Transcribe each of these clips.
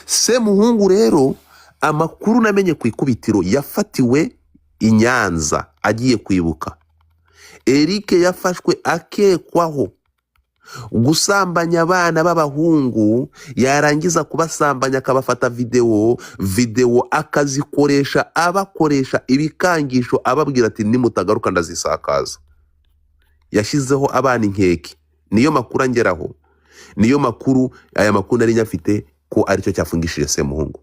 Semuhungu rero amakuru namenye ku ikubitiro yafatiwe i Nyanza agiye kwibuka. Eric yafashwe akekwaho gusambanya abana b'abahungu, yarangiza kubasambanya akabafata video akazikoresha abakoresha ibikangisho ababwira ati nimutagaruka ndazisakaza. Yashyizeho abana inkeke. Niyo makuru angeraho, niyo makuru, aya makuru nari nyafite ko aricyo cyafungishije Semuhungu.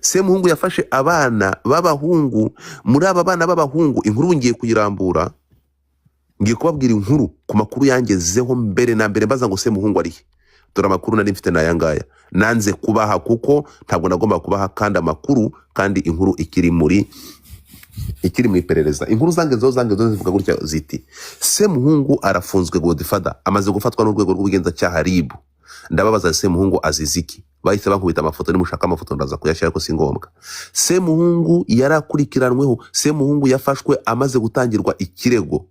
Semuhungu yafashe abana b'abahungu. Muri aba bana b'abahungu inkuru ngiye kuyirambura, ngiye kubabwira inkuru ku makuru yangezeho mbere na mbere mbaza ngo Semuhungu arihe. Dore amakuru nari mfite nayangaya, nanze kubaha kuko ntabwo nagomba kubaha kandi amakuru, kandi inkuru ikiri mu iperereza. Inkuru zange zivuga gutya ziti: Semuhungu arafunzwe, Godfather amaze gufatwa n'urwego rw'ubugenzacyaha RIB. Ndababaza Semuhungu aziziki? Bahise bankubita amafoto, nimushaka amafoto ndaza kuyashyira ko si ngombwa. Semuhungu yarakurikiranweho. Semuhungu yafashwe amaze gutangirwa ikirego.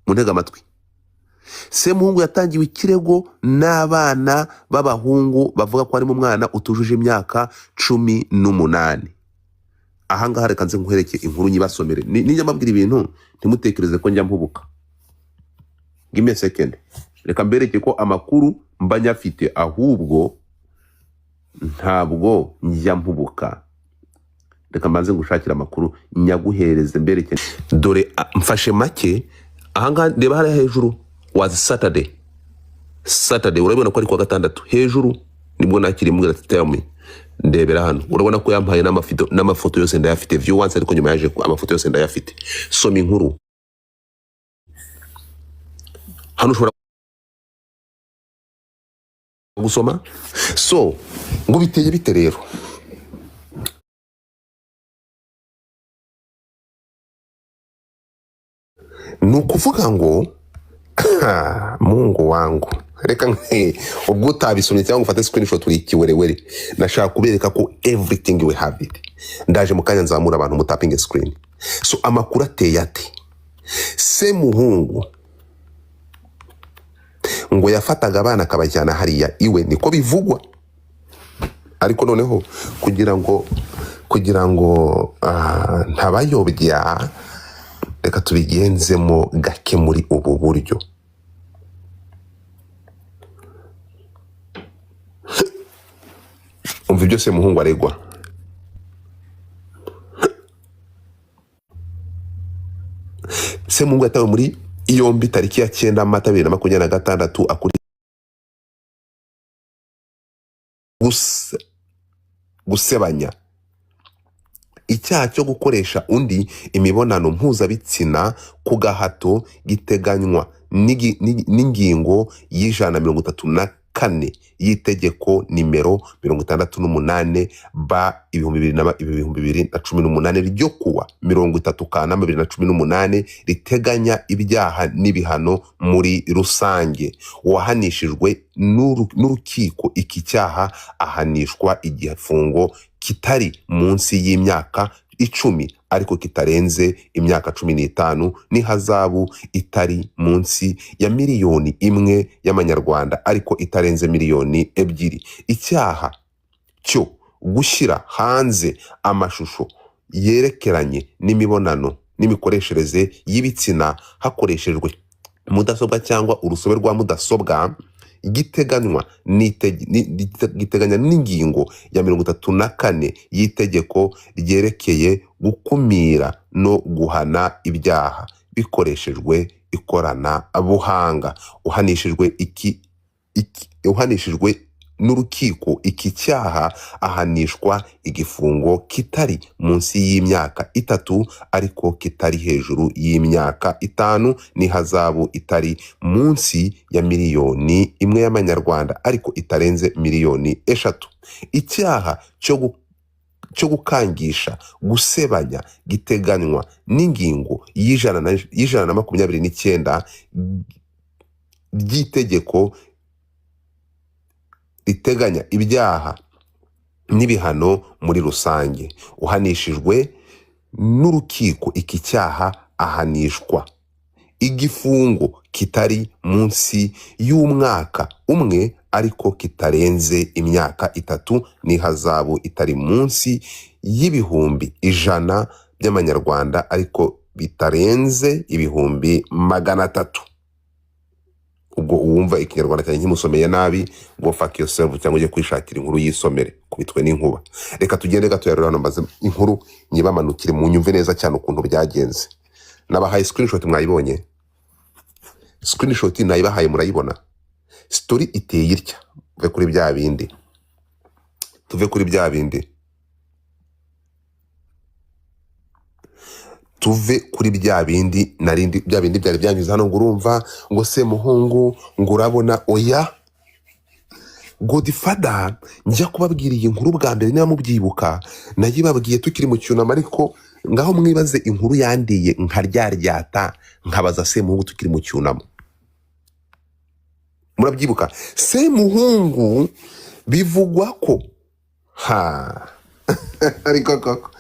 Muntega amatwi. Semuhungu yatangiwe ikirego n'abana b'abahungu bavuga ko ari mu mwana utujuje imyaka 18. Ahangaha reka nze nkwereke inkuru nyibasomere. Nijya mbabwira ibintu ntimutekereze ko njya mpubuka. Give me a second. Reka mbereke ko amakuru mba nyafite, ahubwo ntabwo njya mpubuka. Reka mbanze ngushakira amakuru nyaguhereze mbereke. Dore mfashe make. Ahangaha reba hariya hejuru was Saturday. Urabona ko ari kwa gatandatu. Hejuru nibwo nakiri mbwira ati tell me. Ndebera hano urabona ko yampaye n'amafoto yose ndayafite. View once ariko nyuma yaje amafoto yose ndayafite. Soma inkuru hano ushobora gusoma. So ngo biteye bite rero? Nukuvuga ngo Mungu wangu, reka ubwo utabisomye cyangwa ufate screenshot uri kiwerewere, nashaka kubereka ko everything we have it. Ndaje mu kanya nzamura abantu mu tapping screen. So amakuru ateye ati: Semuhungu ngo yafataga abana akabajyana hariya iwe, niko bivugwa. Ariko noneho kugira ngo ntabayobya, reka tubigenzemo gake muri ubu buryo. Umva ibyo Semuhungu aregwa. Semuhungu yatawe muri yombi tariki ya 9 Mata 2026 akuri gusebanya, icyaha cyo gukoresha undi imibonano mpuzabitsina ku gahato giteganywa n'ingingo y'134 y'itegeko nimero 68/2018 ryo kuwa 30 Kanama 2018 riteganya ibyaha n'ibihano muri rusange. Uwahanishijwe n'urukiko iki cyaha ahanishwa igifungo kitari munsi y'imyaka 10 ariko kitarenze imyaka 15 n'ihazabu itari munsi ya 1 miliyoni y'amanyarwanda ariko itarenze 2 miliyoni. Icyaha cyo gushyira hanze amashusho yerekeranye n'imibonano n'imikoreshereze y'ibitsina hakoreshejwe mudasobwa cyangwa urusobe rwa mudasobwa giteganya n'ingingo ya 34 y'itegeko ryerekeye gukumira no guhana ibyaha bikoreshejwe ikoranabuhanga. Uhanishijwe n'urukiko iki cyaha ahanishwa igifungo kitari munsi y'imyaka 3 ariko kitari hejuru y'imyaka 5 n'ihazabu itari munsi ya 1 miliyoni y'amanyarwanda ariko itarenze 3 miliyoni. Icyaha cyo gukangisha gusebanya giteganywa n'ingingo y'129 ry'itegeko riteganya ibyaha n'ibihano muri rusange. Uhanishijwe n'urukiko iki cyaha ahanishwa igifungo kitari munsi y'umwaka umwe ariko kitarenze imyaka 3 n'ihazabu itari munsi y'ibihumbi 100 by'amanyarwanda ariko bitarenze ibihumbi 300. ubwo uwumva ikinyarwanda cyane nkimusomeye nabi ngo fuck yourself cyangwa uje kwishakira inkuru yisomere kubitwe n'inkuba. Reka tugende gato yarura maze inkuru nyibamanukire mu nyumve neza cyane ukuntu byagenze. Nabahaye screenshot mwayibonye. Screenshot nayibahaye murayibona. Story iteye irya. Tuve kuri bya bindi. Tuve kuri bya bindi narindi bya bindi byari byanyuze hano ngo urumva ngo Semuhungu ngo urabona oya. Godfather njya kubabwira iyi nkuru bwa mbere niba mubyibuka nayibabwiye tukiri mu cyunamo ariko ngaho mwibaze inkuru yandiye nkaryaryata nkabaza Semuhungu tukiri mu cyunamo. Murabyibuka Semuhungu bivugwa ko ariko koko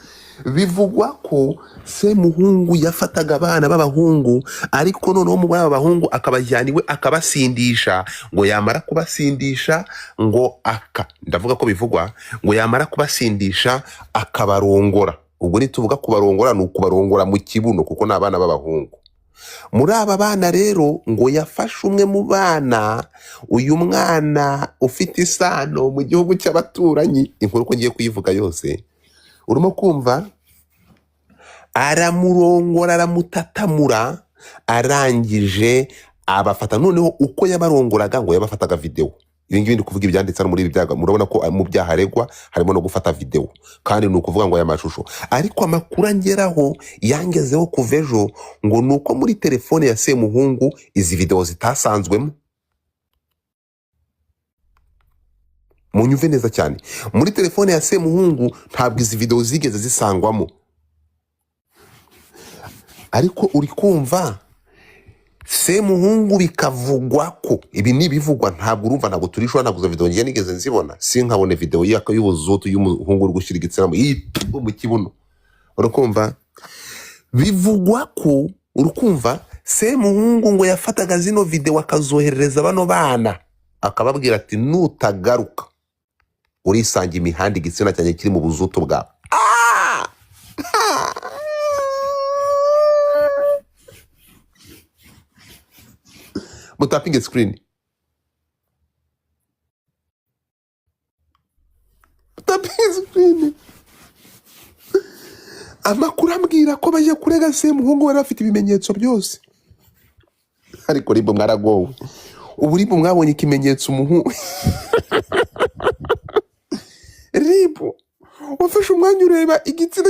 bivugwa ko Semuhungu yafataga abana b'abahungu ariko noneho mu bana b'abahungu akabajyaniwe akabasindisha ngo yamara kubasindisha ngo ndavuga ko bivugwa ngo yamara kubasindisha akabarongora. Ubwo nituvuga kubarongora ni ukubarongora mu kibuno kuko ni abana b'abahungu. Muri aba bana rero ngo yafashe umwe mu bana, uyu mwana ufite isano mu gihugu cy'abaturanyi, inkuru ko ngiye kuyivuga yose urimo kumva, aramurongora aramutatamura arangije abafata. Noneho uko yabarongoraga ngo yabafataga video. Ibi ngibi ndi kuvuga ibyanditse muri ibi byaga, murabona ko mu byaha aregwa harimo no gufata video kandi ni ukuvuga ngo aya mashusho. Ariko amakuru angeraho yangezeho kuva ejo ngo nuko muri telefone ya Semuhungu izi video zitasanzwemo. Munyumve neza cyane, muri telefone ya Semuhungu ntabwo izi video zigeze zisangwamo. Ariko uri kumva Semuhungu bikavugwa ko ibi nibivugwa, ntabwo urumva, ntabwo turishwa, ntabwo video ngiye nigeze nzibona, sinkabone video y'ubuzutu y'umuhungu uri gushyira igitsina mu kibuno. Urukumva bivugwa ko, urukumva Semuhungu ngo yafataga zino video akazoherereza bano bana akababwira ati nutagaruka urisanga imihanda igitsina cyane kiri mu buzutu bwawe. Mutapinge screen. Mutapinge screen. Amakuru ambwira ko baje kurega Semuhungu bari bafite ibimenyetso byose. Ariko ribo mwaragowe. Ubu ribo mwabonye ikimenyetso umuhungu. Ribo wafashe umwanya ureba igitsina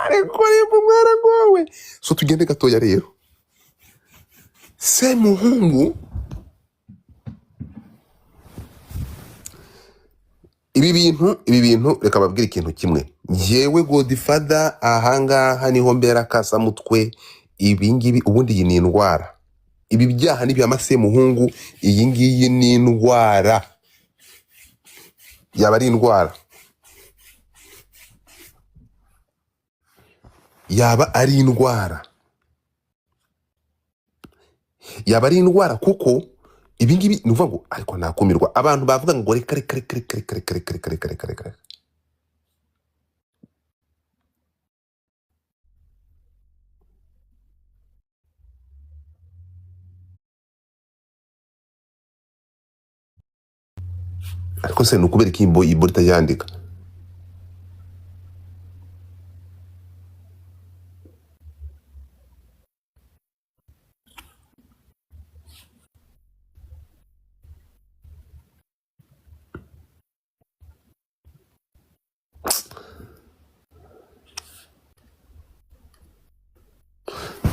ariko ribo mwaragowe. So tugende gatoya rero. Semuhungu ibi bintu reka babwira ikintu kimwe. Yewe Godfather ahangaha niho mbera kasa mutwe. Ibi ngibi ubundi iyi ni indwara. Ibi byaha ni bya Semuhungu, iyi ngiyi ni indwara. Yaba ari indwara. Yaba ari indwara. Yaba ari indwara kuko ibi ngibi nuvuga ngo ariko nakumirwa abantu bavuga ngo reka ariko se nukubera ikimbo iborita yandika.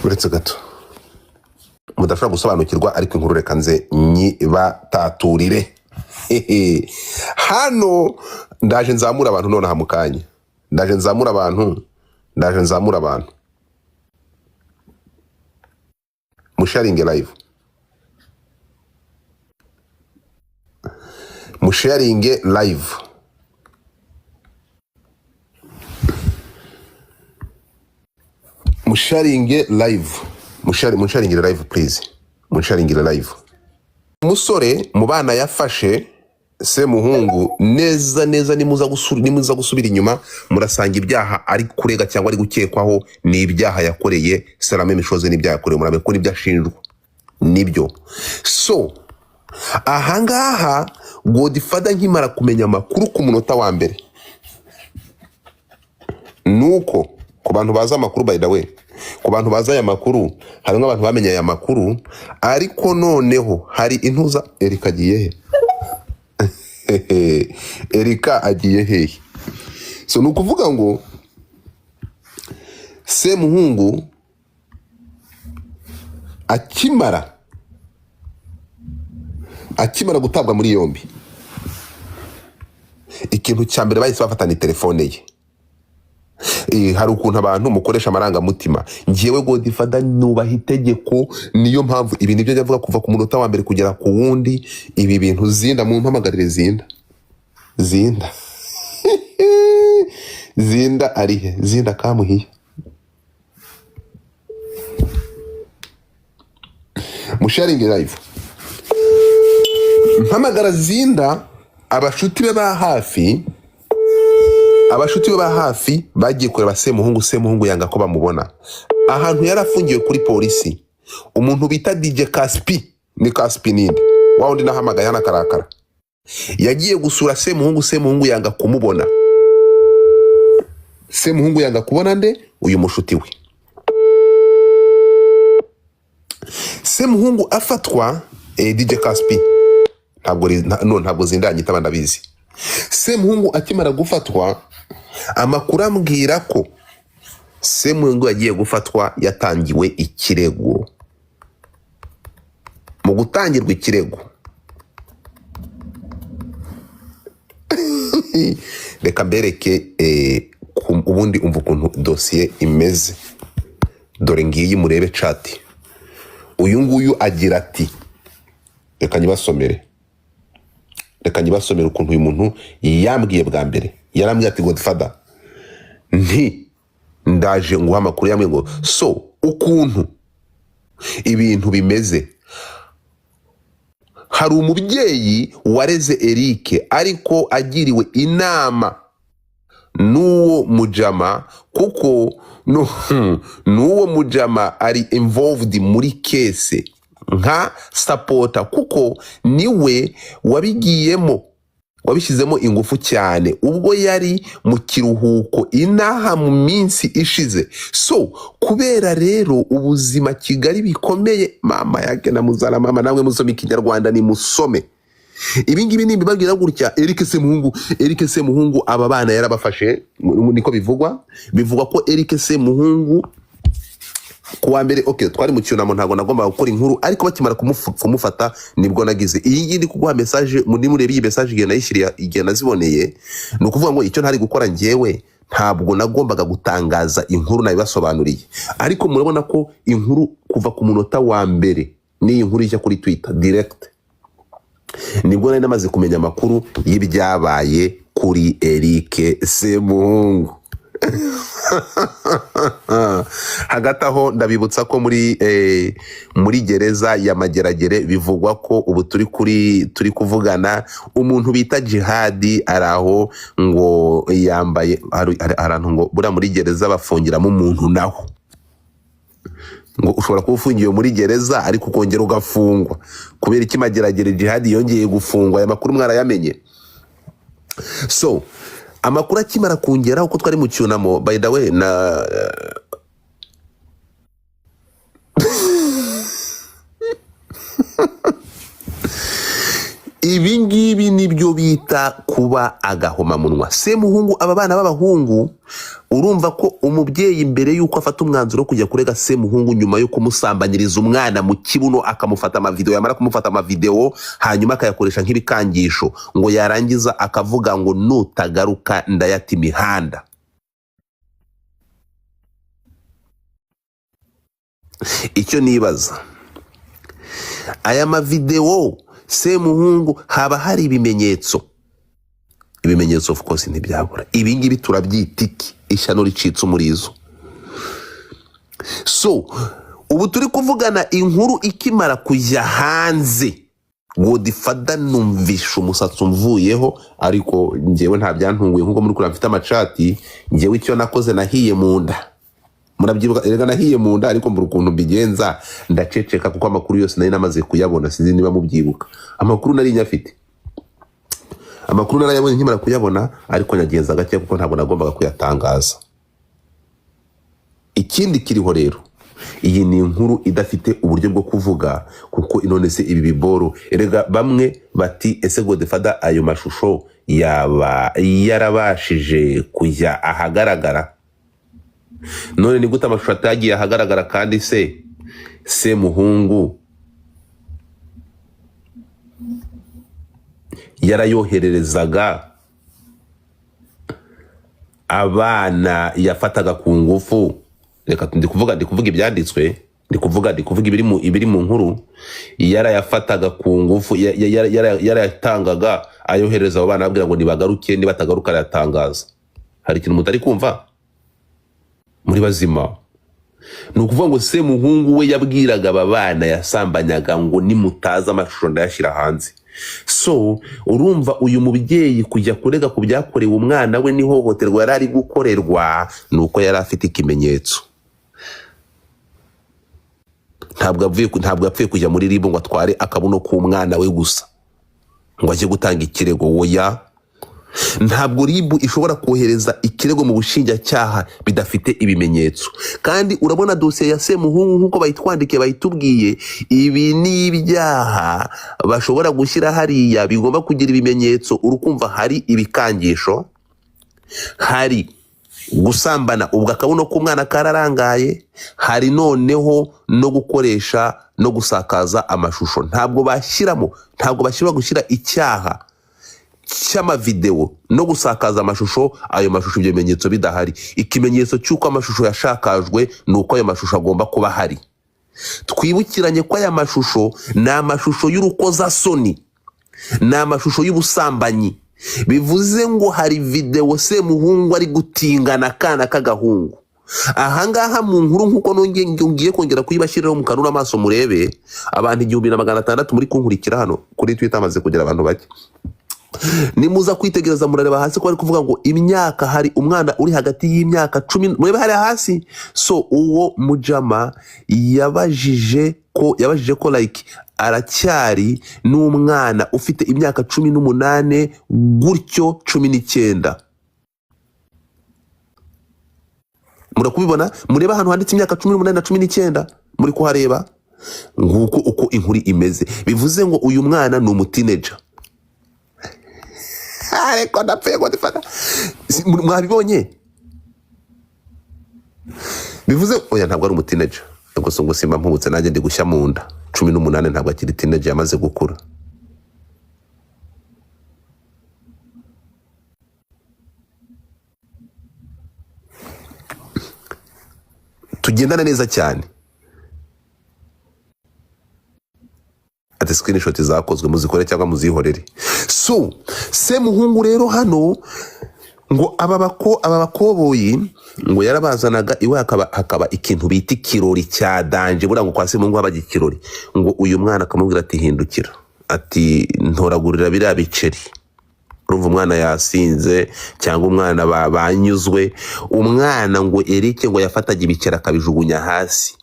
Uretse gato mudashobora gusobanukirwa ariko inkuru reka nze nyibataturire. Hano ndaje nzamura abantu none hamukanye. Ndaje nzamura abantu. Musharinge live. Musharinge live. Musharinge live. Munsharingire live please. Munsharingire live. Umusore mu bana yafashe Semuhungu neza nimuza gusubira inyuma murasanga ibyaha ari kurega cyangwa ari gukekwaho ni ibyaha yakoreye Salame Mishoze n'ibyaha yakoreye murabe ko nibyo ashinjwa nibyo. So ahangaha Godfather nkimara kumenya amakuru ku munota wa mbere nuko ku bantu baza amakuru by the way, ku bantu baza aya makuru harimo abantu bamenye aya makuru ariko noneho hari intuza Erika agiye he Erika agiye he. So nukuvuga ngo Semuhungu akimara gutabwa muri yombi ikintu cya mbere bahise bafatana telefone ye. Hari ukuntu abantu mukoresha amarangamutima, ngiyewe Godfather nubaha itegeko, niyo mpamvu ibi nibyo yavuga kuva ku munota wa mbere kugera ku wundi. Ibi bintu Zinda mu mpamagarire Zinda Zinda arihe Zinda kamuhiye musharingi live mpamagara Zinda. Abashuti be ba hafi bagiye kureba Semuhungu yanga ko bamubona ahantu yarafungiwe kuri polisi. Umuntu bita DJ Caspi ni Caspi ninde wa undi nahamagaye hana karakara yagiye gusura Semuhungu yanga kumubona. Semuhungu yanga kubona nde uyu mushuti we. Semuhungu afatwa DJ Caspi ntabwo Zinda anyita bandabizi. Semuhungu akimara gufatwa amakuru ambwira ko Semuhungu yagiye gufatwa yatangiwe ikirego. Mu gutangirwa ikirego reka mbereke ubundi umva ukuntu dosiye imeze. Dore ngiyi murebe chat. Uyu nguyu agira ati reka nyibasomere ukuntu uyu muntu yambwiye bwa mbere. Yarambwiye ati Godfather ndaje nguha amakuru yamwe ngo so ukuntu ibintu bimeze. Hari umubyeyi wareze Eric ariko agiriwe inama n'uwo mujama kuko n'uwo mujama ari involved muri case nka supporter kuko niwe wabishyizemo ingufu cyane ubwo yari mu kiruhuko inaha mu minsi ishize. So kubera rero ubuzima Kigali bikomeye, mama yake na muzala mama namwe musome Ikinyarwanda ni musome ibingibi nimbi babwira gutya. Eric Semuhungu aba bana yarabafashe niko bivugwa ko Eric Semuhungu kuwa mbere twari mu cyunamo ntago nagomba gukora inkuru ariko bakimara kumufata nibwo nagize iyi ngindi kuguha message muri murebe iyi message igihe nayishiriye igihe naziboneye. No kuvuga ngo icyo ntari gukora ngewe ntabwo nagombaga gutangaza inkuru nabibasobanuriye ariko murabona ko inkuru kuva ku munota wa mbere ni inkuru ijya kuri Twitter direct nibwo nari namaze kumenya amakuru y'ibyabaye kuri Eric Semuhungu. Hagati aho ndabibutsa ko muri gereza ya Mageragere bivugwa ko ubu turi kuvugana umuntu bita Jihadi araho ngo yambaye arantu ngo bura muri gereza bafungiramo umuntu naho ngo ushobora kuba ufungiwe muri gereza ariko ukongera ugafungwa kubera iki Mageragere Jihadi yongeye gufungwa. Aya makuru mwarayamenye. So amakuru akimara kungera uko twari mu cyunamo by the way na ibingibi nibyo bita kuba agahoma munwa. Semuhungu aba bana b'abahungu urumva ko umubyeyi imbere yuko afata umwanzuro kujya kurega Semuhungu nyuma yo kumusambanyiriza umwana mu kibuno akamufata amavideo yamara kumufata amavideo hanyuma akayakoresha nk'ibikangisho ngo yarangiza akavuga ngo nutagaruka ndayata imihanda. Icyo nibaza aya mavideo Semuhungu haba hari ibimenyetso of course ntibyabura. Ibingibi turabyitiki ishyano ricitse umurizo. So ubu turi kuvugana inkuru ikimara kujya hanze, Godfather numvisha umusatsi umvuyeho, ariko njyewe nta byantunguye nkuko muri kuri mfite amacati. Njyewe icyo nakoze nahiye mu nda, murabyibuka erega nahiye mu nda, ariko mbura ukuntu mbigenza ndaceceka kuko amakuru yose nari namaze kuyabona. Sinzi niba mubyibuka, amakuru nari nyafite, amakuru narayabonye nkimara kuyabona, ariko nyagenza gake kuko ntabwo nagombaga kuyatangaza. Ikindi kiriho rero, iyi ni inkuru idafite uburyo bwo kuvuga, kuko inone se ibi biboro erega bamwe bati ese Godfather ayo mashusho yaba yarabashije kujya ahagaragara. None ni gute amashusho atagiye ahagaragara kandi se muhungu yarayohererezaga abana yafataga ku ngufu? Reka ndi kuvuga ibyanditswe, ndi kuvuga ibiri mu nkuru. Yarayafataga ku ngufu, yarayatangaga ayohereza abo bana abwira ngo nibagaruke, nibatagaruka arayatangaza. Hari ikintu mutari kumva muri bazima? Ni ukuvuga ngo se muhungu we yabwiraga aba bana yasambanyaga ngo nimutaza amashusho ndayashyira hanze. So urumva uyu mubyeyi kujya kurega ku byakorewe umwana we n'ihohoterwa yari ari gukorerwa, nuko yari afite ikimenyetso. Ntabwo apfuye kujya muri ribu ngo atware akabuno k'umwana we gusa ngo ajye gutanga ikirego. Oya, ntabwo ribu ishobora kohereza ikirego mu bushinjacyaha bidafite ibimenyetso. Kandi urabona dosiye ya Semuhungu nkuko bayitwandikiye, bayitubwiye, ibi ni ibyaha bashobora gushyira hariya, bigomba kugira ibimenyetso. Urukumva hari ibikangisho, hari gusambana ubwo akabuno k'umwana kararangaye, hari noneho no gukoresha no gusakaza amashusho. Ntabwo bashyira gushyira icyaha cy'amavideo no gusakaza amashusho, ayo mashusho ibyo bimenyetso bidahari. Ikimenyetso cy'uko amashusho yashakajwe ni uko ayo mashusho agomba kuba hari. Twibukiranye ko aya mashusho ni amashusho y'urukozasoni, ni amashusho y'ubusambanyi. Bivuze ngo hari video Semuhungu ari gutingana akana k'agahungu. Ahangaha mu nkuru nkuko ngiye kongera kuyibashyiriraho mu kanura amaso murebe, abantu 1600 muri kunkurikira hano kuri Twitter amaze kugira abantu bake. Nimuza kwitegereza murareba hasi ko bari kuvuga ngo imyaka, hari umwana uri hagati y'imyaka 10, murebe hari hasi. So uwo mujama yabajije ko like aracyari n'umwana ufite imyaka 18 gutyo 19. Murakubibona, mureba hano handitse imyaka 18 na 19, muri kuhareba nguko uko inkuru imeze. Bivuze ngo uyu mwana ni umutineja. Ariko ndapfuye Godfather, mwabibonye? Bivuze oya, ntabwo ari umutineja. Ubwo ngo simba mpubutse nanjye ndi gushya mu nda. 18 ntabwo akiri teenage, yamaze gukura. Tugendana neza cyane. Ati screenshot zakozwe muzikore cyangwa muzihorere. So Semuhungu rero hano ngo aba bakoboyi ngo yarabazanaga iwe, hakaba ikintu bita ikirori cya danje. Bura ngo kwa Semuhungu habaga ikirori, ngo uyu mwana akamubwira ati hindukira, ati ntoragurira biriya biceri. Urumva umwana yasinze cyangwa umwana banyuzwe. Umwana ngo Eric ngo yafataga ibiceri akabijugunya hasi,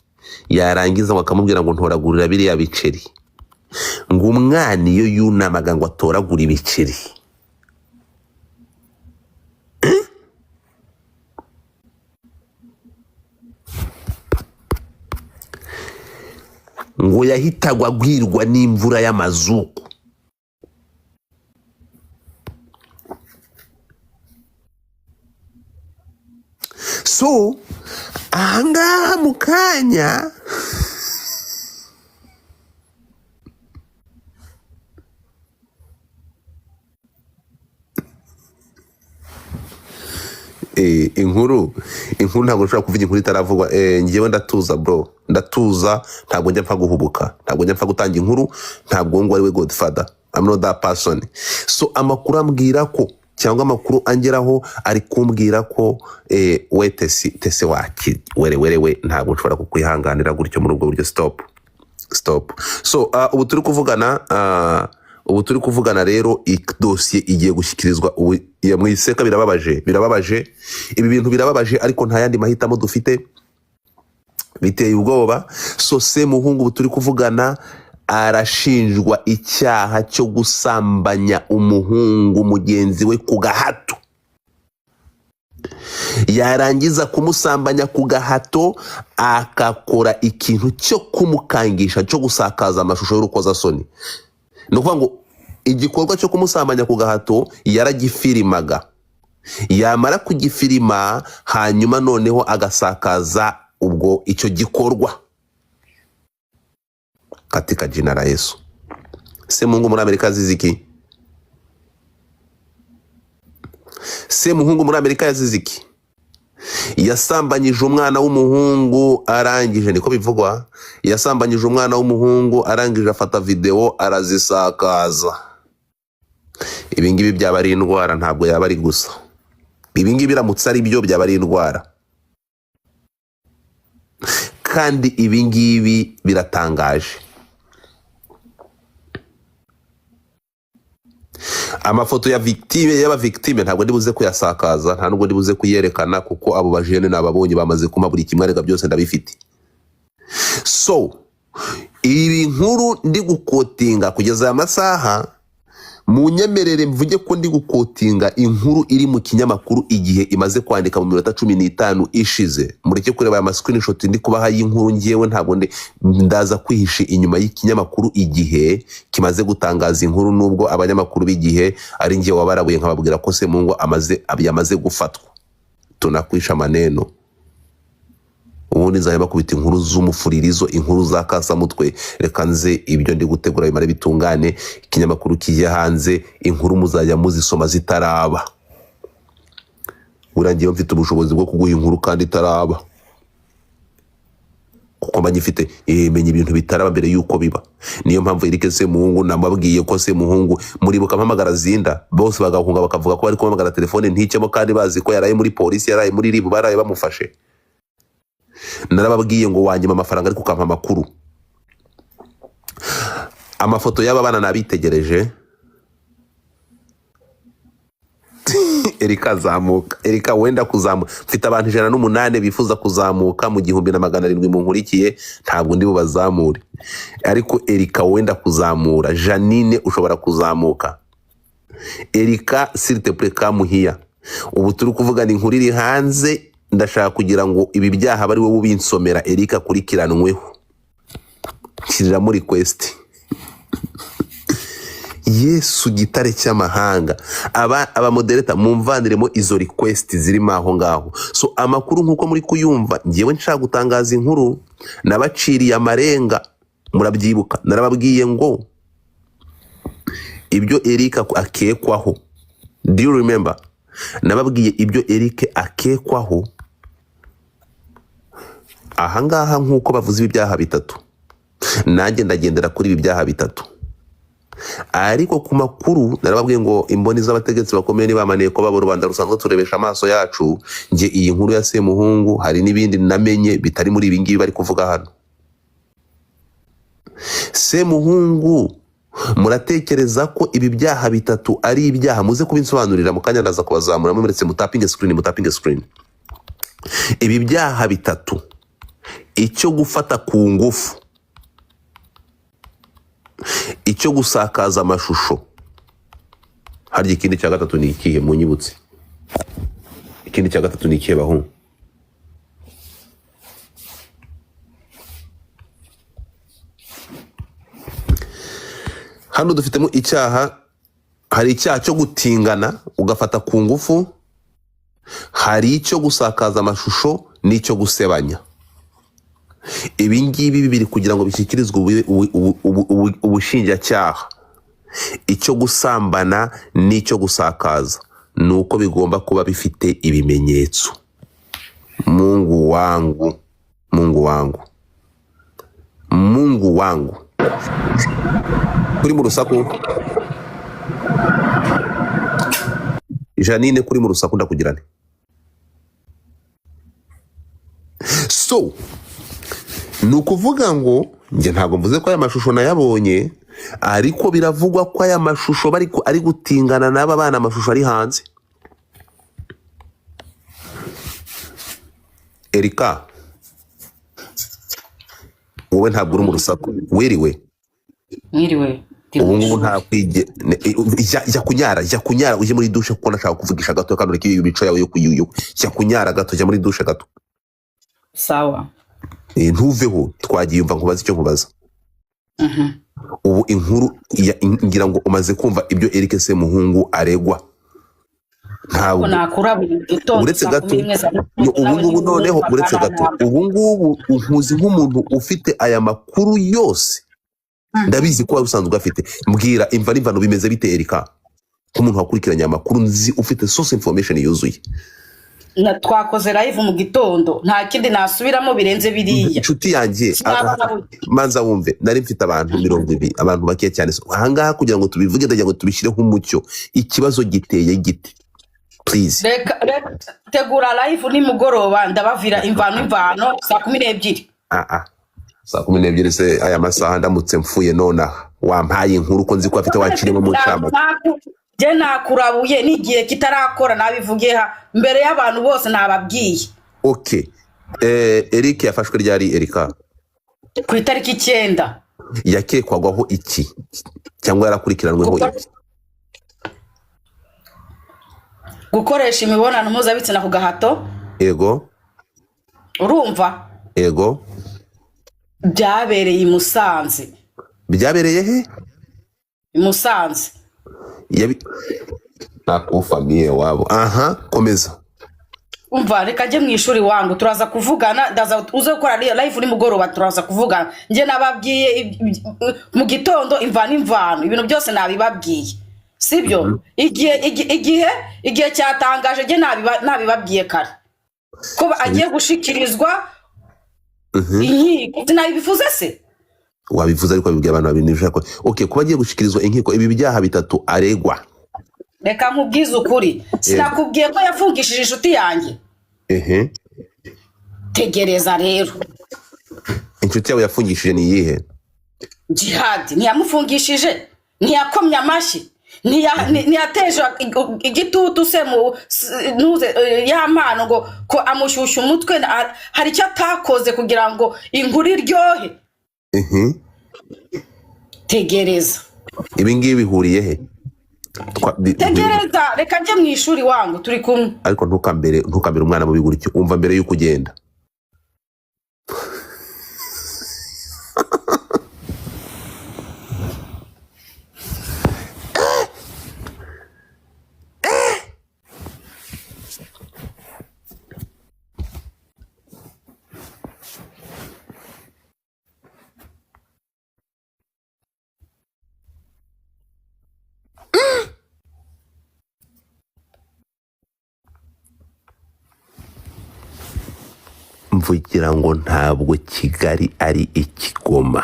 yarangiza ngo akamubwira ngo ntoragurira biriya biceri. Ngo umwana iyo yunamaga ngo atoragura ibiceri, ngo yahitagwa agwirwa n'imvura y'amazuku. So ahangaha mu kanya inkuru ntabwo nshobora kuvuga inkuru itaravugwa. Ngewe ndatuza bro, ndatuza, ntabwo njya mpfa guhubuka, ntabwo njya mpfa gutanga inkuru, ntabwo ngo ari we Godfather, I'm not that person. So amakuru ambwira ko cyangwa amakuru angeraho ari kumbwira ko we tese waki we ntabwo nshobora kukwihanganira gutyo muri ubwo buryo. Stop. So ubu turi kuvugana rero dosiye igiye gushyikirizwa Mwiseka. Birababaje ibi bintu birababaje, ariko nta yandi mahitamo dufite, biteye ubwoba. So Semuhungu ubu turi kuvugana arashinjwa icyaha cyo gusambanya umuhungu mugenzi we ku gahato. Yarangiza kumusambanya ku gahato akakora ikintu cyo kumukangisha, cyo gusakaza amashusho y'urukozasoni. Ni ukuvuga ngo igikorwa cyo kumusambanya ku gahato yaragifirimaga, yamara kugifirima hanyuma noneho agasakaza ubwo icyo gikorwa katika jina la Yesu. Semuhungu muri Amerika azize iki? Semuhungu muri Amerika yazize iki? Yasambanyije umwana w'umuhungu arangije, niko bivugwa, yasambanyije umwana w'umuhungu arangije afata video arazisakaza. Ibingibi byaba ari indwara, ntabwo yaba ari gusa. Ibingibi biramutse ari byo byaba ari indwara, kandi ibingibi biratangaje. Amafoto ya victime ntabwo ndibuze kuyasakaza, nta nubwo ndibuze kuyerekana, kuko abo bajene nababonye bamaze kuma buri kimwe, arega byose ndabifite. So ibi nkuru ndi gukotinga kugeza aya masaha, munyemerere mvuge ko ndi gukotinga inkuru iri mu kinyamakuru Igihe imaze kwandika mu minota 15 ishize. Mureke kureba aya screenshot ndi kubaha y'inkuru, ngiyewe ntabwo ndaza kwihisha inyuma y'ikinyamakuru Igihe kimaze gutangaza inkuru, nubwo abanyamakuru b'Igihe ari ngiye wabarabuye nkababwira ko Semungu yamaze gufatwa. Tunakwisha maneno. Ubundi nzaheba kubita inkuru z'umufuririzo, inkuru za kasamutwe. Reka nze ibyo ndi gutegura bimare bitungane, ikinyamakuru kijye hanze, inkuru muzajya muzisoma zitaraba. Urangiye mfite ubushobozi bwo kuguha inkuru kandi itaraba, kuko mbanyifite menya ibintu bitaraba mbere yuko biba. Niyo mpamvu Eric Semuhungu namabwiye ko Semuhungu muribuka mpamagara Zinda, bose bagahunga bakavuga ko bari kumamagara telefone nticemo, kandi bazi ko yaraye muri polisi, yaraye muri RIB, baraye bamufashe. Narababwiye ngo wanyima amafaranga ariko ukampa amakuru. Amafoto y'aba bana nabitegereje. Erika azamuka, Erika wenda kuzamuka. Mfite abantu 108 bifuza kuzamuka mu 1700 munkurikiye, ntabwo ndi bubazamure, ariko Erika wenda kuzamura. Janine ushobora kuzamuka. Erika s'il te plaît kamuhiya. Ubu turi kuvugana inkuru iri hanze, ndashaka kugira ngo ibi byaha bari wowe ubinsomera Erika kurikiranweho. Kirira muri request. Yesu gitare cy'amahanga, aba moderator mumvaniremo izo request zirimo aho ngaho. So amakuru nkuko muri kuyumva, ngiyewe nshaka gutangaza inkuru, nabaciriye amarenga, murabyibuka. Narababwiye ngo ibyo Erika akekwaho, do you remember? Nababwiye ibyo Eric akekwaho. Ahangaha nkuko bavuze ibyaha bitatu, nanjye ndagendera kuri ibi byaha bitatu. Ariko ku makuru narababwiye ngo imboni z'abategetsi bakomeye nibamaniye ko babo Rwanda rusanzwe turebesha amaso yacu. Nge iyi nkuru ya Semuhungu hari nibindi namenye bitari muri ibingibi bari kuvuga hano. Semuhungu, muratekereza ko ibi byaha bitatu ari ibyaha? Muze kubinsobanurira mu kanya, ndaza kubazamura muretse mutapinge screen. Ibi byaha bitatu, icyo gufata ku ngufu, icyo gusakaza amashusho, hari ikindi cya gatatu ni ikihe munyibutse? Ikindi cya gatatu ni ikihe bahungu? Hano dufitemo icyaha, hari icyaha cyo gutingana ugafata ku ngufu, hari icyo gusakaza amashusho, n'icyo gusebanya. Ibi ngibi bibiri kugira ngo bishyikirizwe ubushinjacyaha. Icyo gusambana n'icyo gusakaza nuko bigomba kuba bifite ibimenyetso. Mungu wangu, Mungu wangu, Mungu wangu. Kuri mu rusaku Janine kuri mu rusaku ndakugirane. So ni ukuvuga ngo njye ntabwo mvuze ko aya mashusho nayabonye, ariko biravugwa ko aya mashusho ari gutingana n'aba bana, amashusho ari hanze. Erika, wowe ntabwo uri mu rusaku. Wiriwe? Mwiriwe. Ubu ngubu nta kwige jya kunyara uje muri dushe kuko nashaka kuvugisha gato kandi ureke ibico yawe yo kuyuyu. Jya kunyara gato, jya muri dushe gato. Sawa. Ntuveho, twagiye umva nkubaza icyo nkubaza. Ubu inkuru ngira ngo umaze kumva ibyo Eric Semuhungu aregwa. Ntabwo uretse gato, ubu ngubu noneho uretse gato, ubu ngubu unkuzi nk'umuntu ufite aya makuru yose. Ndabizi ko usanzwe afite. Mbwira imva n'imvano bimeze bite Erika, nk'umuntu wakurikiranye amakuru nzi ufite source information yuzuye. Twakoze live mu gitondo, nta kindi nasubiramo birenze biriya. Inshuti yanjye manza wumve, nari mfite abantu 20, abantu bake cyane. Ahangaha kugira ngo tubivuge ndagira ngo tubishireho umucyo. Ikibazo giteye giti, please. Tegura live ni mugoroba, ndabavira imvano saa 12. Saa 12 se aya masaha ndamutse mfuye nona wampaye inkuru ko nzi ko afite wakirimo mu cyama. Je nakurabuye nigiye kitarakora nabivugeha mbere y'abantu bose nababwiye. Okay. Eric yafashwe ryari Erika? Ku itariki 9. Yakekwagaho iki cyangwa yarakurikiranweho iki? Gukoresha imibonano mpuzabitsina ku gahato. Yego. Urumva? Yego. Byabereye i Musanze. Byabereye he? I Musanze. Nakufamiye wabo. Komeza. Umva reka je mu ishuri wangu turaza kuvugana, ndaza uze gukora live ni mugoroba turaza kuvugana. Nje nababwiye mu gitondo imvano ibintu byose nabibabwiye. Sibyo? Igihe cyatangaje je nabibabwiye kare. Ko agiye gushikirizwa inkiko. Sinabivuze se? Wabivuze ariko bibwiye abantu babiri nishaka. Okay, kuba agiye gushikirizwa inkiko ibi byaha 3 aregwa. Reka nkubwize ukuri. Sinakubwiye ko yafungishije inshuti yanjye. Tegereza rero. Inshuti yawe yafungishije ni iyihe? Jihad ntiyamufungishije, ntiyakomye amashi, ntiyateje igitutu se mu nuze y'amano ngo ko amushyushya umutwe. Hari icyo atakoze kugira ngo inkuru iryohe. Tegereza. Ibi ngibi bihuriye he? Tegereza reka nje mu ishuri wangu turi kumwe. Ariko ntukambere umwana mu biguricyo umva mbere yuko ugenda. Mvugira ngo ntabwo Kigali ari ikigoma.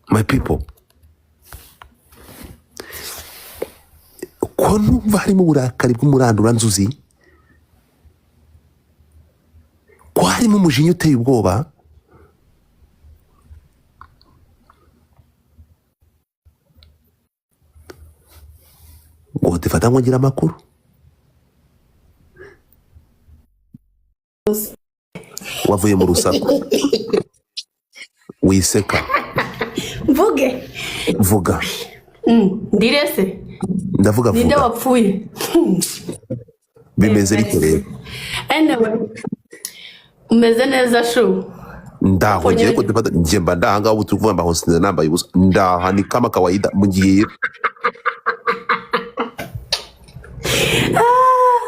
My people, ko numva harimo uburakari bw'umuranduranzuzi, ko harimo umujinya uteye ubwoba. Ngo tifata ngo ngira amakuru. Wavuye mu rusaku. Wiseka. Vuga. Ndirese. Ndavuga vuga. Ninde wapfuye? Bimeze bite rero? Anyway. Umeze neza shu. Ndaho ngiye ko tifata njemba ndahanga ubu tuvuga mba hose namba yubusa. Ndaha ni kama kawaida mugiye.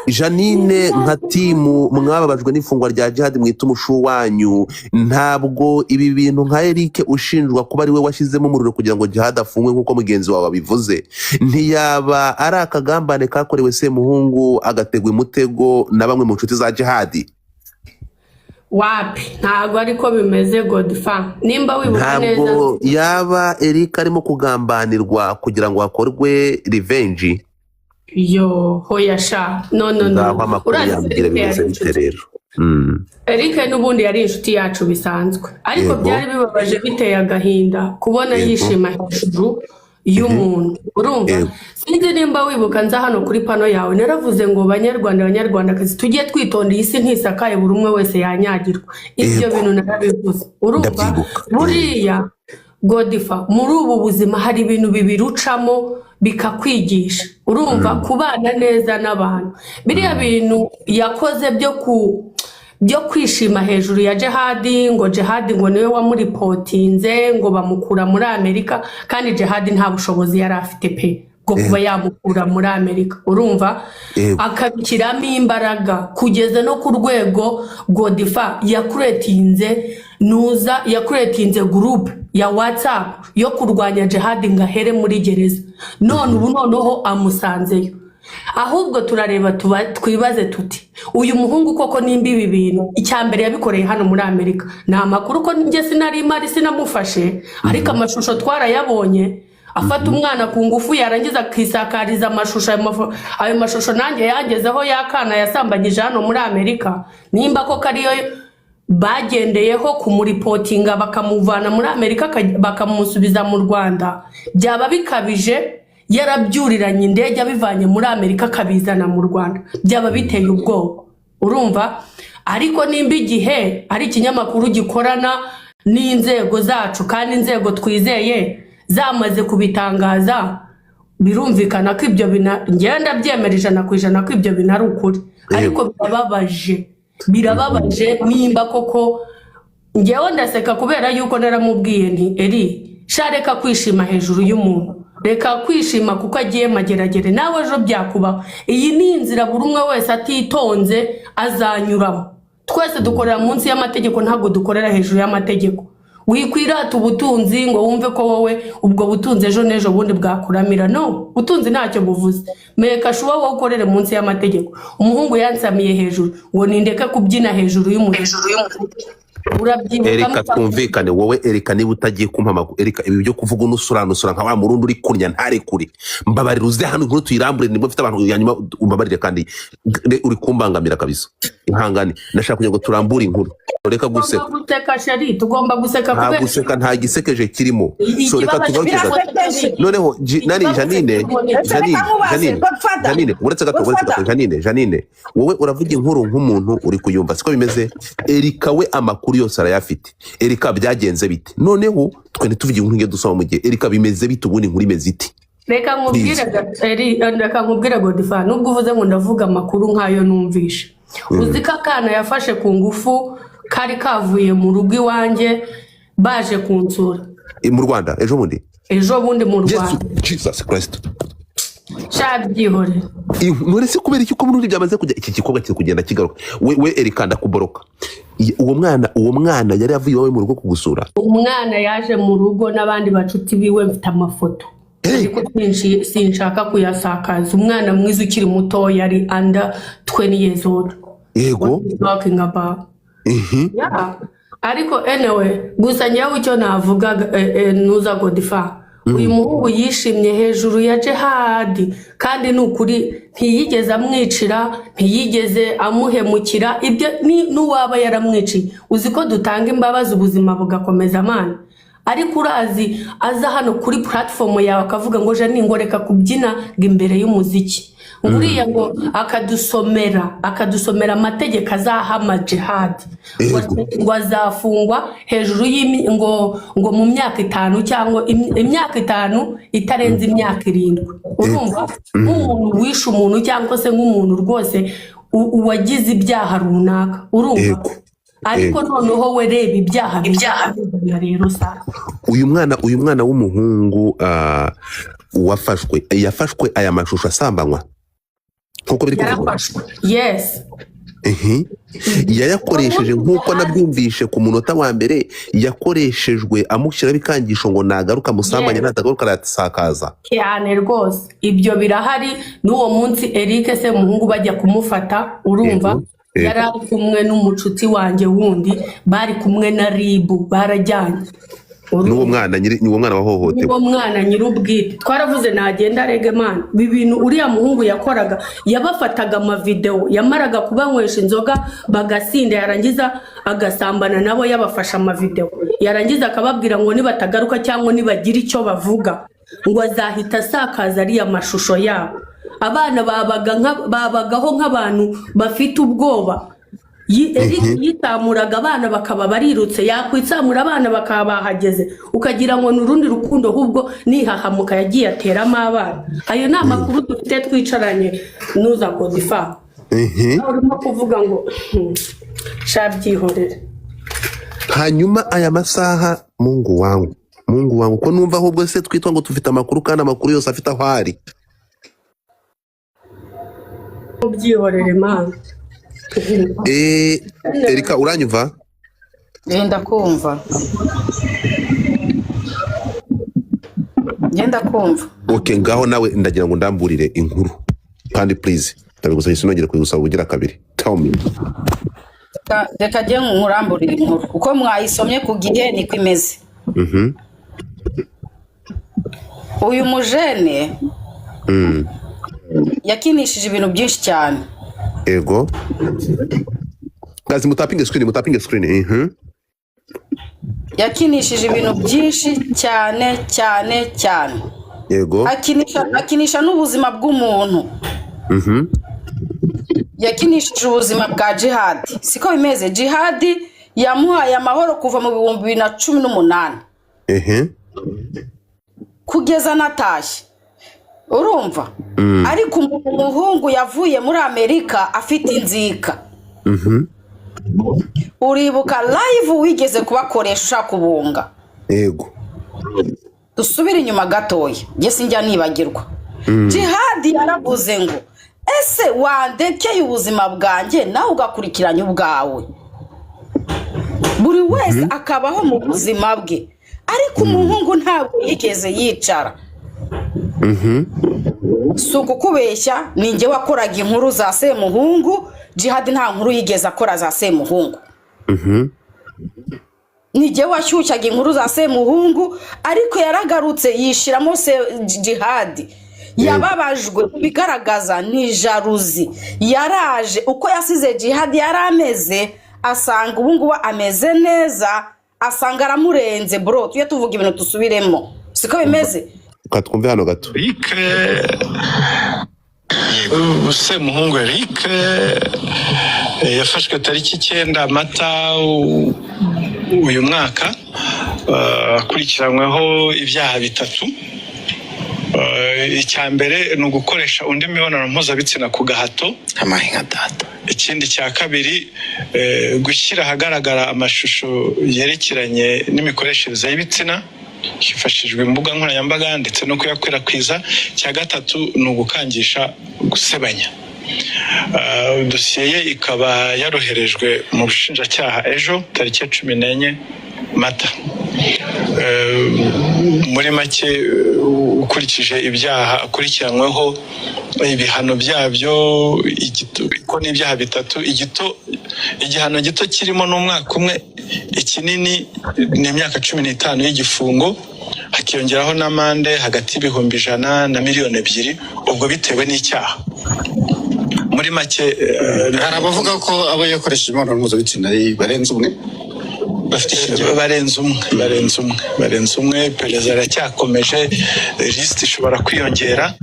Janine nka timu mwababajwe n'ifungwa rya Jihad mwita umushu wanyu, ntabwo ibi bintu nka Eric ushinjwa kuba ari we washyizemo umuriro kugira ngo Jihad afungwe nk'uko mugenzi wawe abivuze, ntiyaba ari akagambane kakorewe Semuhungu agategwa umutego na bamwe mu nshuti za Jihad? wapi ntabwo ariko bimeze Godfa nimba wibuka neza ntabwo yaba Eric arimo kugambanirwa kugira ngo hakorwe revenge. yo hoya sha no ngaho amakuru yambwira bimeze bite rero. Eric n'ubundi yari inshuti yacu bisanzwe ariko Yego. byari bibabaje biteye agahinda kubona Yego. yishima hejuru y'umuntu urumva. Yego. Sinzi nimba wibuka nza hano kuri pano yawe naravuze ngo banyarwandakazi tugiye twitonda iyi si ntisakaye buri umwe wese yanyagirwa. Ibyo Yego. bintu narabivuze urumva. Ndabyibuka. Buriya Godfa muri ubu buzima hari ibintu bibiri ucamo bikakwigisha urumva kubana neza n'abantu. Biriya bintu yakoze byo kwishima hejuru ya Jihadi ngo Jihadi ngo niwe wamuripotinze ngo bamukura muri Amerika kandi Jihadi nta bushobozi yari afite pe bwo kuba yamukura muri Amerika urumva. Akabikiramo imbaraga kugeza no ku rwego Godfa yakuretinze group ya WhatsApp yo kurwanya Jihadi ngahere muri gereza none ubu noneho amusanzeyo. Ahubwo turareba twibaze tuti uyu muhungu koko nimba ibi bintu icyambere yabikoreye hano muri Amerika nta makuru ko njye sinari imari sinamufashe ariko amashusho twarayabonye afata umwana ku ngufu yarangiza akisakariza amashusho ayo mashusho nanjye yangezeho yakana yasambagije hano muri Amerika nimba koko ariyo bagendeyeho kumuripotinga bakamuvana muri Amerika bakamusubiza mu Rwanda byaba bikabije. Yarabyuriranye indege abivanye muri Amerika akabizana mu Rwanda byaba biteye ubwoba urumva. Ariko nimba igihe ari ikinyamakuru gikorana n'inzego zacu kandi inzego twizeye zamaze kubitangaza birumvikana ko ibyo ngenda byemerera 100% ko ibyo bintu ari ukuri. Ariko birababaje nimba koko ngewe ndaseka kubera yuko naramubwiye nti Eri shareka kwishima hejuru y'umuntu reka kwishima kuko agiye mageragere nawe ejo byakubaho. Iyi ni inzira buri umwe wese atitonze azanyuramo. Twese dukorera munsi y'amategeko ntabwo dukorera hejuru y'amategeko. Wikwirata ubutunzi ngo wumve ko wowe ubwo butunzi ejo n'ejo bundi bwakuramira no butunzi ntacyo buvuze. Meka shuwa wowe ukorere munsi y'amategeko. Umuhungu yansamiye hejuru ngo nindeke kubyina hejuru y'umuntu. Erika twumvikane wowe Erika niba utagiye kumpa amakuru Erika ibi byo kuvuga unusuranusura nka wa murundi uri kunya ntare kuri mbabarira uze hano inkuru tuyirambure nibwo mfite abantu yanyuma umbabarire kandi uri kumbangamira kabisa ihangane nashaka kugira ngo turambure inkuru reka guseka tugomba guseka kubera guseka nta gisekeje kirimo so reka tugarukiza noneho Janine uretse gato Janine wowe uravuga inkuru nk'umuntu uri kuyumva siko bimeze Erika we amakuru yose arayafite Erika byagenze bite noneho twe ntituvuge inkuru nge dusoma mu gihe Erika bimeze bite ubundi inkuru imeze iti. Reka nkubwire Godfa nubwo uvuze ngo ndavuga amakuru nkayo numvisha uzika akana yafashe ku ngufu kari kavuye mu rugo iwanjye baje kunsura mu Rwanda ejo bundi mu Rwanda Jesus Christ shabyihore none se kubera iki ko muri byamaze kujya iki gikorwa kiri kugenda kigaruka we Erika ndakuboroka uwo mwana yari avuye wawe mu rugo kugusura. Umwana yaje mu rugo n'abandi bacuti biwe mfite amafoto ariko sinshaka kuyasakaza. Umwana mwiza ukiri muto yari under 20 years old. Yego talking about yeah. Ariko anyway gusa nyawe icyo navuga nuza Godfa uyu muhungu yishimye hejuru ya Jihadi kandi nukuri ntiyigeze amwicira ntiyigeze amuhemukira ibyo nuwaba yaramwiciye uziko dutanga imbabazi ubuzima bugakomeza amana. Ariko urazi aza hano kuri platform yawe akavuga ngo je ningoreka kubyina imbere y'umuziki nguriya ngo akadusomera amategeko azahama Jihadi ngo azafungwa hejuru ngo mu myaka 5 cyangwa imyaka 5 itarenze imyaka 7. Urumva umuntu wishe umuntu cyangwa se nk'umuntu rwose uwagize ibyaha runaka urumva. Ariko noneho we reba ibyaha rero sa uyu mwana w'umuhungu yafashwe aya mashusho asambanywa nkuko biri kuvuga. Yes yayakoresheje nkuko nabyumvishe ku munota wa mbere yakoreshejwe amushyira bikangisho ngo nagaruka musambanya natagaruka aratsakaza cyane rwose. Ibyo birahari n'uwo munsi Eric se muhungu bajya kumufata urumva yari ari kumwe n'umucuti wanjye wundi bari kumwe na ribu barajyanye n'uwo mwana wahohotewe uwo mwana nyir'ubwite twaravuze nagenda arege mana ibi bintu uriya muhungu yakoraga yabafataga amavideo yamaraga kubanywesha inzoga bagasinda yarangiza agasambana nabo yabafasha amavideo yarangiza akababwira ngo nibatagaruka cyangwa nibagira icyo bavuga ngo azahita asakaza ariya mashusho yabo abana babagaho nk'abantu bafite ubwoba yitamuraga abana bakaba barirutse yakwitsamura abana bakaba bahageze ukagira ngo n'urundi rukundo ahubwo nihahamuka yagiye ateramo abana ayo ni amakuru dufite twicaranye nuza Godifari urimo kuvuga ngo shabyihorere hanyuma aya masaha Mungu wangu ko numva ahubwo se twitwa ngo tufite amakuru kandi amakuru yose afite aho ari byihorere mana Erika uranyumva ndakumva okay ngaho nawe ndagira ngo ndamburire inkuru kandi please ndabigusaba sinongere kuyigusaba ubugira kabiri tell me reka je nkuramburire inkuru uko mwayisomye ku gihe niko imeze uyu mujene yakinishije ibintu byinshi cyane ego gazi mutapinge screen yakinishije ibintu byinshi cyane ego akinisha n'ubuzima bw'umuntu yakinishije ubuzima bwa Jihad siko bimeze Jihad yamuhaye amahoro kuva mu 2018 kugeza natashye urumva ariko umuhungu yavuye muri Amerika afite inzika uribuka live wigeze kubakoresha ushaka kubunga yego dusubire inyuma gatoya nge sinjya nibagirwa Jihad yaravuze ngo ese wandekeye ubuzima bwanjye nawe ugakurikiranya ubwawe buri wese akabaho mu buzima bwe ariko umuhungu ntabwo yigeze yicara suko kubeshya ninjye wakoraga inkuru za Semuhungu Jihad nta nkuru yigeze akora za Semuhungu nijye washyushyaga inkuru za Semuhungu ariko yaragarutse yishiramo Jihad yababajwe bigaragaza ni jaruzi yaraje uko yasize Jihad yarameze asanga ubungu ameze neza asanga aramurenze bro tuye tuvuga ibintu tusubiremo siko bimeze katwumve hano gato Semuhungu Eric yafashwe tariki 9 Mata uyu mwaka akurikiranyweho ibyaha bitatu icyambere ni ugukoresha undi mibonano mpuzabitsina ku gahato amahinga data ikindi cya kabiri gushyira ahagaragara amashusho yerekeranye n'imikoreshereze y'ibitsina hifashishijwe imbuga nkoranyambaga ndetse no kuyakwirakwiza cya gatatu ni ugukangisha gusebanya dosiye ye ikaba yaroherejwe mu bushinjacyaha ejo tariki 14 Mata muri make ukurikije ibyaha akurikiranyweho ibihano byabyo ko n'ibyaha bitatu igihano gito kirimo n'umwaka umwe ikinini ni imyaka 15 y'igifungo hakiyongeraho n'amande hagati y'ibihumbi 100 na miliyoni 2 ubwo bitewe n'icyaha muri make hari abavuga ko abo yakoresheje imibonano mpuzabitsina barenze umwe barenze umwe perezida aracyakomeje list ishobora kwiyongera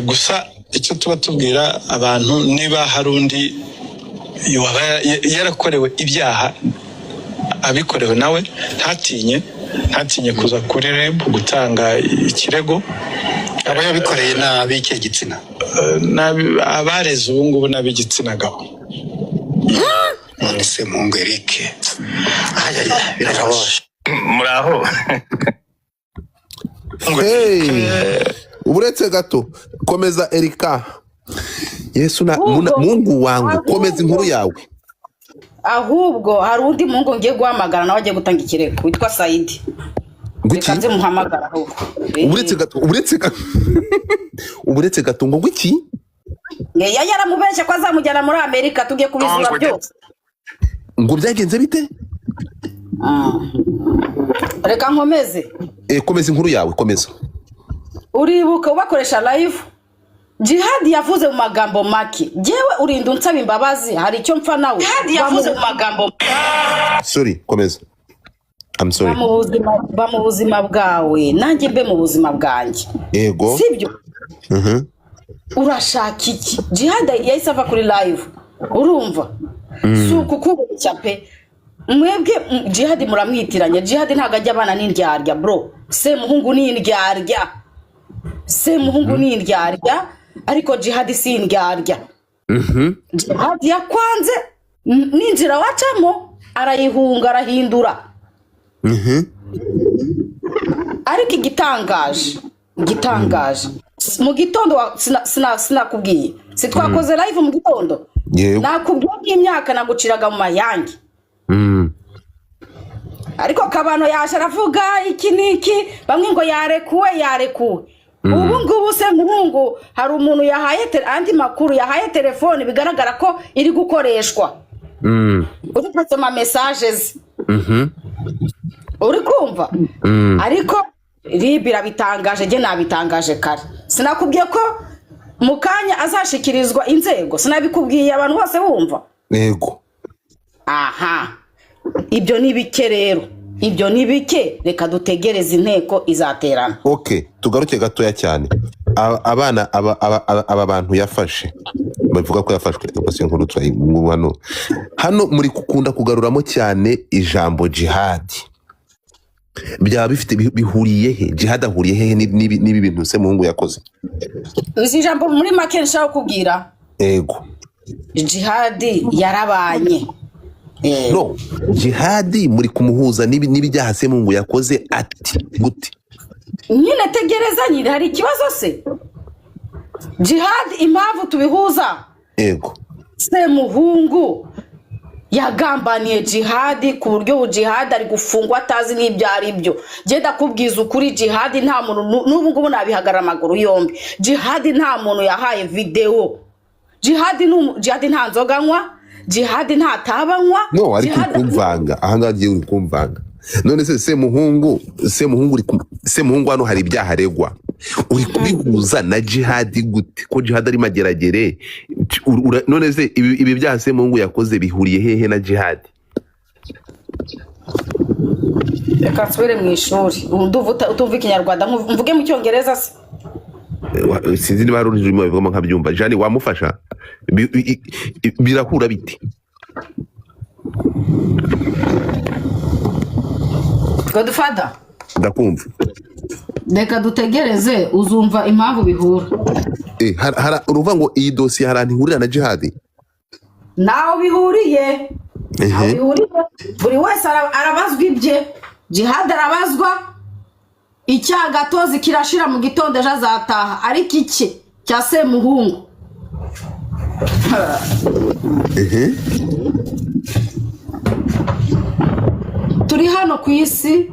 gusa icyo tuba tubwira abantu niba hari undi yarakorewe ibyaha abikorewe nawe ntatinye kuza kuri REB gutanga ikirego aba yabikoreye n'ab'iki gitsina abareze ubu ngubu n'ab'igitsina gabo none Semuhungu Eric birabasha muraho uburetse gato komeza Erika Yesu na Mungu wangu komeza inkuru yawe ahubwo hari undi muhungu ngiye guhamagara nawe agiye gutanga ikirego witwa Saidi Bikaze muhamagara ahubwo uburetse gato ngo iki yaramubeshye ko azamujyana muri Amerika tugiye kubizura byose. Ngo byagenze bite? Reka nkomeze. Komeza inkuru yawe, komeza. Uribuka ubakoresha live? Jihad yavuze mu magambo make. Jewe urinda unsaba imbabazi, hari icyo mpfa nawe. Jihad yavuze mu magambo. Sorry, komeza. I'm sorry. Ba mu buzima bwawe, nanjye mbe mu buzima bwanjye. Yego. Sibyo? Urashaka iki? Jihad yahise ava kuri live. Urumva? Suku kubeshya pe. Mwebwe Jihad muramwitiranya. Jihad ntago ajya abana n'indyarya bro. Semuhungu ni indyarya. Semuhungu ni indyarya ariko Jihad si indyarya. Jihad yakwanze ninjira wacamo arayihunga arahindura. Ariko igitangaje mu gitondo sinakubwiye sitwakoze live mu gitondo nakubwiye imyaka naguciraga mu mayange ariko kabano yaje aravuga iki niki bamwe ngo yarekuwe ubu ngubu se muhungu hari umuntu yahaye andi makuru yahaye telefone bigaragara ko iri gukoreshwa uri gusoma messages uri kumva ariko ribira bitangaje je nabitangaje kare sinakubwiye ko mukanya azashikirizwa inzego sinabikubwiye abantu bose bumva yego aha ibyo nibike rero ibyo nibike reka dutegereze inteko izaterana okay tugaruke gatoya cyane abana aba bantu yafashe bavuga ko yafashwe bose nkuru twayimubano hano muri kukunda kugaruramo cyane ijambo Jihad byaba bifite bihuriye he Jihad ahuriye he nibi bintu se muhungu yakoze izi jambo muri make nshaka kubwira yego Jihad yarabanye no Jihad muri kumuhuza n'ibijyaha se muhungu yakoze ati gute nyine tegereza nyine hari ikibazo se Jihad impamvu tubihuza yego se muhungu yagambaniye Jihad ku buryo Jihad ari gufungwa atazi n'ibyari byo genda kubwiza ukuri Jihad nta muntu n'ubu ngubu nabihagara amaguru yombi Jihad nta muntu yahaye video Jihad nta nzoganywa Jihad nta tabanywa no ari kumvanga ahanga agiye kumvanga none se muhungu hano hari ibyaha aregwa uri kubihuza na Jihad gute ko Jihad ari mageragere none se ibi byaha se muhungu yakoze bihuriye hehe na Jihad reka nsubire mu ishuri utumva ikinyarwanda mvuge mu cyongereza se sinzi niba hari ururimi bivugamo nkabyumva Jani wamufasha birahura biti Godfather ndakumva reka dutegereze uzumva impamvu bihura uruva ngo iyi dosiye hari ahantu ihurira na Jihad naho bihuriye buri wese arabazwa ibye Jihad arabazwa icyagatozi kirashira mu gitondo ejo azataha ariko iki cya Semuhungu turi hano ku isi